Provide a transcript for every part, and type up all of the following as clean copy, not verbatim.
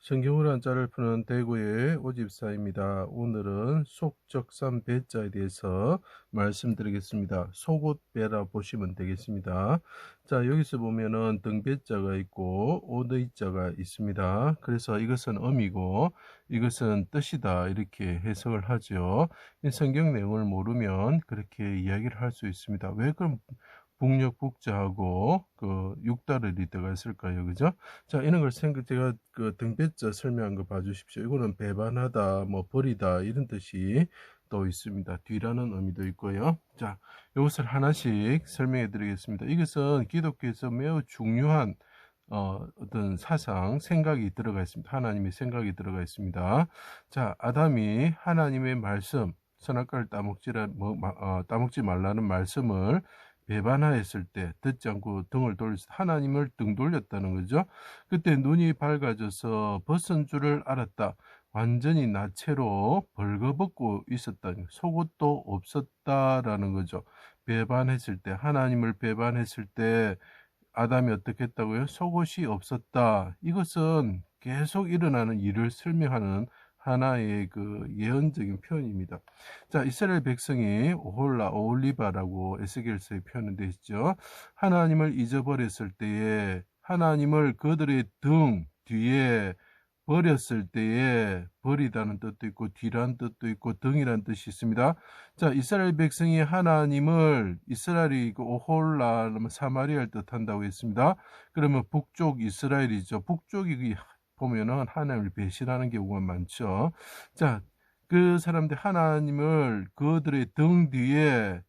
성경을 한자를 푸는 대구의 오집사입니다. 오늘은 속적삼 배자에 대해서 말씀드리겠습니다. 속옷배라 보시면 되겠습니다. 자, 여기서 보면은 등배자가 있고 오의자가 있습니다. 그래서 이것은 의미고 이것은 뜻이다 이렇게 해석을 하죠. 이 성경 내용을 모르면 그렇게 이야기를 할 수 있습니다. 왜 그럼 북녘 북자하고 그 육다를이 들어가 있을까요? 그죠? 자, 이런 걸 제가 그 등배자 설명한 거 봐주십시오. 이거는 배반하다, 뭐 버리다 이런 뜻이 또 있습니다. 뒤라는 의미도 있고요. 자, 이것을 하나씩 설명해 드리겠습니다. 이것은 기독교에서 매우 중요한 어떤 사상, 생각이 들어가 있습니다. 하나님의 생각이 들어가 있습니다. 자, 아담이 하나님의 말씀, 선악과를 따먹지 말라는 말씀을 배반하였을 때, 듣지 않고 등을 돌렸을 때 하나님을 등 돌렸다는 거죠. 그때 눈이 밝아져서 벗은 줄을 알았다. 완전히 나체로 벌거벗고 있었다니, 속옷도 없었다라는 거죠. 배반했을 때, 하나님을 배반했을 때 아담이 어떻게 했다고요? 속옷이 없었다. 이것은 계속 일어나는 일을 설명하는 하나의 그 예언적인 표현입니다. 자, 이스라엘 백성이 오홀라, 오올리바라고 에스겔서에 표현되어 있죠. 하나님을 잊어버렸을 때에 하나님을 그들의 등 뒤에 버렸을 때에 버리다는 뜻도 있고 뒤라는 뜻도 있고 등이라는 뜻이 있습니다. 자, 이스라엘 백성이 하나님을 이스라엘이 그 오홀라 사마리아를 뜻한다고 했습니다. 그러면 북쪽 이스라엘이죠. 북쪽이 보면은 하나님을 배신하는 경우가 많죠. 자, 그 사람들 하나님을 그들의 등 뒤에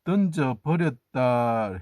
던져 버렸다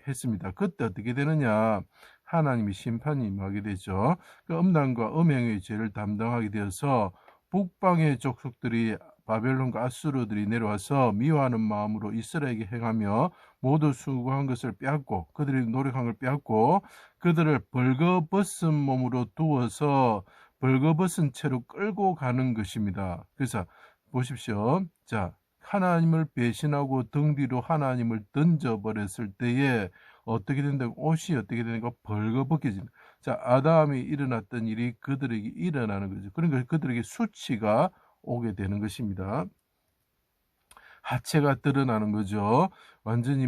했습니다. 그때 어떻게 되느냐? 하나님이 심판이 임하게 되죠. 그 음란과 음행의 죄를 담당하게 되어서 북방의 족속들이 바벨론과 아수르들이 내려와서 미워하는 마음으로 이스라엘에게 행하며 모두 수고한 것을 빼앗고 그들이 노력한 걸 빼앗고 그들을 벌거벗은 몸으로 두어서 벌거벗은 채로 끌고 가는 것입니다. 그래서 보십시오. 자, 하나님을 배신하고 등 뒤로 하나님을 던져버렸을 때에 어떻게 된다고? 옷이 어떻게 되는가? 벌거벗겨진다. 자, 아담이 일어났던 일이 그들에게 일어나는 거죠. 그러니까 그들에게 수치가 오게 되는 것입니다. 하체가 드러나는 거죠. 완전히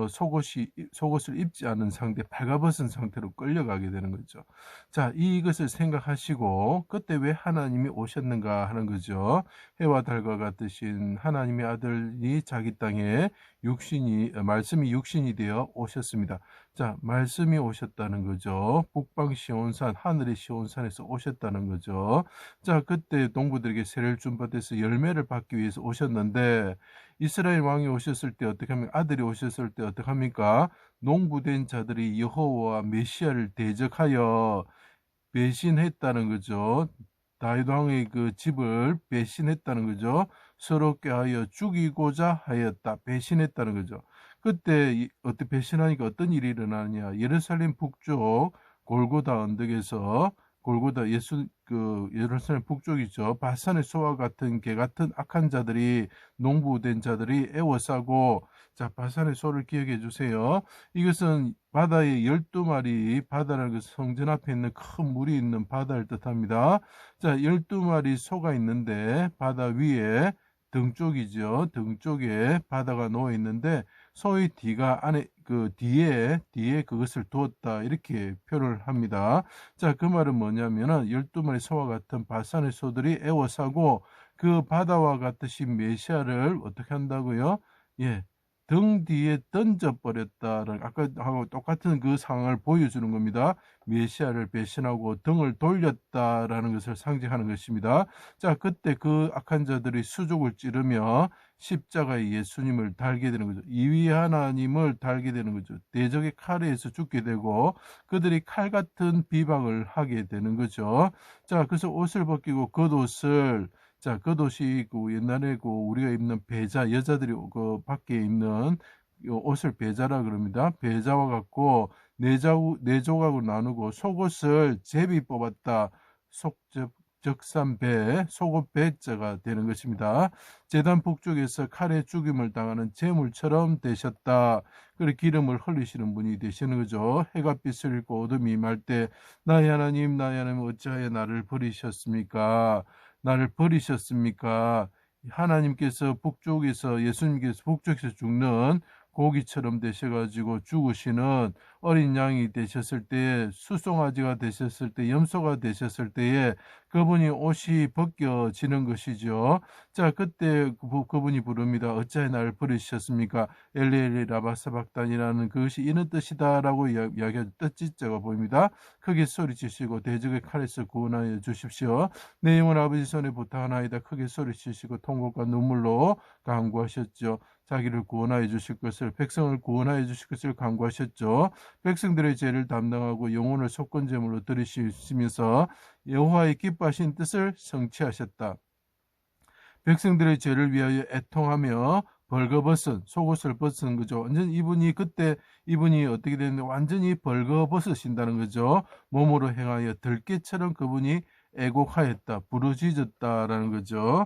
속옷을 입지 않은 상태, 발가벗은 상태로 끌려가게 되는 거죠. 자, 이것을 생각하시고, 그때 왜 하나님이 오셨는가 하는 거죠. 해와 달과 같으신 하나님의 아들이 자기 땅에 말씀이 육신이 되어 오셨습니다. 자, 말씀이 오셨다는 거죠. 북방 시온산, 하늘의 시온산에서 오셨다는 거죠. 자, 그때 농부들에게 세례를 준 받아서 열매를 받기 위해서 오셨는데, 이스라엘 왕이 오셨을 때 어떻게 합니까? 아들이 오셨을 때 어떻게 합니까? 농부된 자들이 여호와 메시아를 대적하여 배신했다는 거죠. 다윗 왕의 그 집을 배신했다는 거죠. 서럽게 하여 죽이고자 하였다. 배신했다는 거죠. 그때 어떻게 배신하니까 어떤 일이 일어나느냐? 예루살렘 북쪽 골고다 언덕에서 예루살렘 북쪽이죠. 바산의 소와 같은 개 같은 악한 자들이 농부된 자들이 애워싸고, 자, 바산의 소를 기억해 주세요. 이것은 바다의 12마리, 바다라는 그 성전 앞에 있는 큰 물이 있는 바다를 뜻합니다. 자, 12마리 소가 있는데 바다 위에 등 쪽이죠. 등 쪽에 바다가 놓여 있는데 소의 뒤가 안에 뒤에 그것을 두었다 이렇게 표현을 합니다. 자, 그 말은 뭐냐면은 12마리 소와 같은 바산의 소들이 애워싸고 그 바다와 같으신 메시아를 어떻게 한다고요? 예, 등 뒤에 던져버렸다라는 아까 하고 똑같은 그 상황을 보여주는 겁니다. 메시아를 배신하고 등을 돌렸다라는 것을 상징하는 것입니다. 자, 그때 그 악한 자들이 수족을 찌르며 십자가에 예수님을 달게 되는 거죠. 이위 하나님을 달게 되는 거죠. 대적의 칼에 의해서 죽게 되고 그들이 칼 같은 비방을 하게 되는 거죠. 자, 그래서 옷을 벗기고 겉옷을 자, 겉옷이 옛날에 우리가 입는 배자, 여자들이 그 밖에 입는 옷을 배자라 그럽니다. 배자와 같고 네 조각으로 나누고 속옷을 제비 뽑았다. 적산 배, 속옷 배자가 되는 것입니다. 제단 북쪽에서 칼에 죽임을 당하는 제물처럼 되셨다. 그리고 기름을 흘리시는 분이 되시는 거죠. 해가 빛을 잃고 어둠이 임할 때 나의 하나님 나의 하나님 어찌하여 나를 버리셨습니까? 나를 버리셨습니까? 하나님께서 북쪽에서 예수님께서 북쪽에서 죽는 고기처럼 되셔가지고 죽으시는 어린 양이 되셨을 때에 수송아지가 되셨을 때 염소가 되셨을 때에 그분이 옷이 벗겨지는 것이죠. 자 그때 그분이 부릅니다. 어찌하여 나를 버리셨습니까? 엘리엘리 라바사박단이라는 그것이 이런 뜻이다라고 이야기하죠. 뜻짓자가 보입니다. 크게 소리치시고 대적의 칼에서 구원하여 주십시오. 내 영혼 아버지 손에 부탁하나이다. 크게 소리치시고 통곡과 눈물로 간구하셨죠. 자기를 구원하여 주실 것을 백성을 구원하여 주실 것을 간구하셨죠. 백성들의 죄를 담당하고 영혼을 속건제물로 들이시면서 여호와의 기뻐하신 뜻을 성취하셨다. 백성들의 죄를 위하여 애통하며 벌거벗은 속옷을 벗은 거죠. 완전 이분이 어떻게 되는데 완전히 벌거벗으신다는 거죠. 몸으로 행하여 들깨처럼 그분이 애곡하였다. 부르짖었다라는 거죠.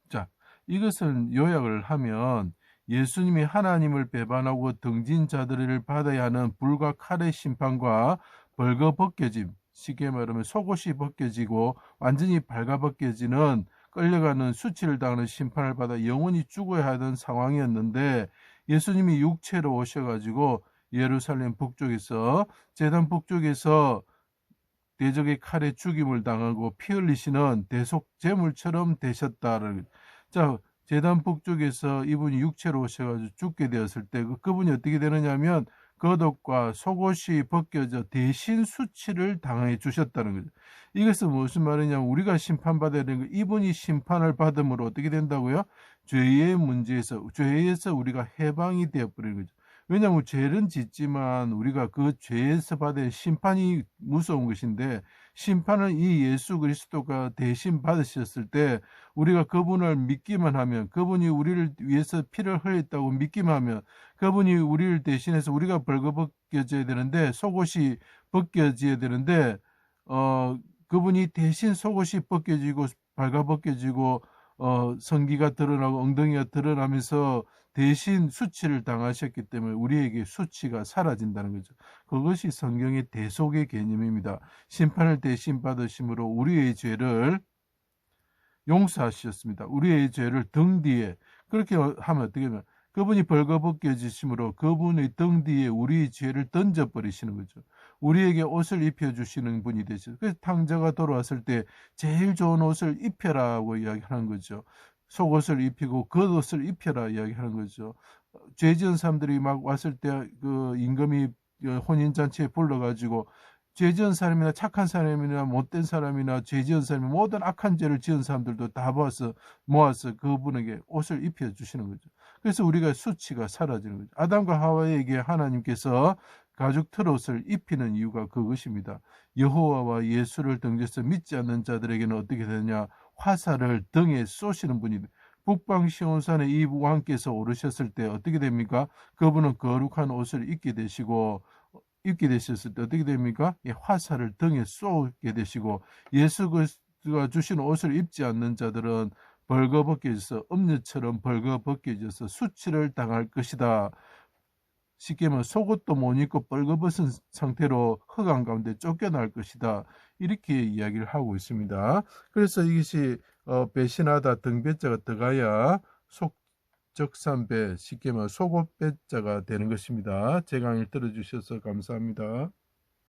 자, 이것을 요약을 하면 예수님이 하나님을 배반하고 등진 자들을 받아야 하는 불과 칼의 심판과 벌거벗겨짐, 쉽게 말하면 속옷이 벗겨지고 완전히 발가벗겨지는 끌려가는 수치를 당하는 심판을 받아 영원히 죽어야 하던 상황이었는데 예수님이 육체로 오셔가지고 예루살렘 북쪽에서 제단 북쪽에서 대적의 칼에 죽임을 당하고 피 흘리시는 대속 제물처럼 되셨다를. 자, 제단 북쪽에서 이분이 육체로 오셔가지고 죽게 되었을 때 그분이 어떻게 되느냐면 겉옷과 속옷이 벗겨져 대신 수치를 당해 주셨다는 거죠. 이것은 무슨 말이냐면 우리가 심판받아야 되는 거 이분이 심판을 받음으로 어떻게 된다고요? 죄에서 우리가 해방이 되어버리는 거죠. 왜냐하면 죄는 짓지만 우리가 그 죄에서 받을 심판이 무서운 것인데 심판을 이 예수 그리스도가 대신 받으셨을 때 우리가 그분을 믿기만 하면 그분이 우리를 위해서 피를 흘렸다고 믿기만 하면 그분이 우리를 대신해서 우리가 벌거벗겨져야 되는데 속옷이 벗겨져야 되는데 그분이 대신 속옷이 벗겨지고 발가벗겨지고 성기가 드러나고 엉덩이가 드러나면서 대신 수치를 당하셨기 때문에 우리에게 수치가 사라진다는 거죠. 그것이 성경의 대속의 개념입니다. 심판을 대신 받으심으로 우리의 죄를 용서하셨습니다. 우리의 죄를 등 뒤에 그렇게 하면 어떻게 되면 그분이 벌거벗겨지심으로 그분의 등 뒤에 우리의 죄를 던져버리시는 거죠. 우리에게 옷을 입혀주시는 분이 되죠. 그래서 탕자가 돌아왔을 때 제일 좋은 옷을 입혀라고 이야기하는 거죠. 속옷을 입히고 겉옷을 입혀라 이야기하는 거죠. 죄 지은 사람들이 막 왔을 때 그 임금이 혼인잔치에 불러가지고 죄 지은 사람이나 착한 사람이나 못된 사람이나 죄 지은 사람이 모든 악한 죄를 지은 사람들도 다 모아서 그분에게 옷을 입혀주시는 거죠. 그래서 우리가 수치가 사라지는 거죠. 아담과 하와에게 하나님께서 가죽 트롯을 입히는 이유가 그것입니다. 여호와와 예수를 등져서 믿지 않는 자들에게는 어떻게 되느냐? 화살을 등에 쏘시는 분이 북방 시온산에 이 왕께서 오르셨을 때 어떻게 됩니까? 그분은 거룩한 옷을 입게 되셨을 때 어떻게 됩니까? 화살을 등에 쏘게 되시고 예수 그리스도가 주신 옷을 입지 않는 자들은 벌거벗겨져서 음녀처럼 벌거벗겨져서 수치를 당할 것이다. 쉽게 말하면 속옷도 못 입고 벌거벗은 상태로 흑암 가운데 쫓겨날 것이다. 이렇게 이야기를 하고 있습니다. 그래서 이것이 배신하다 등배자가 들어가야 속적산배 쉽게 말하면 속옷배자가 되는 것입니다. 제 강의를 들어주셔서 감사합니다.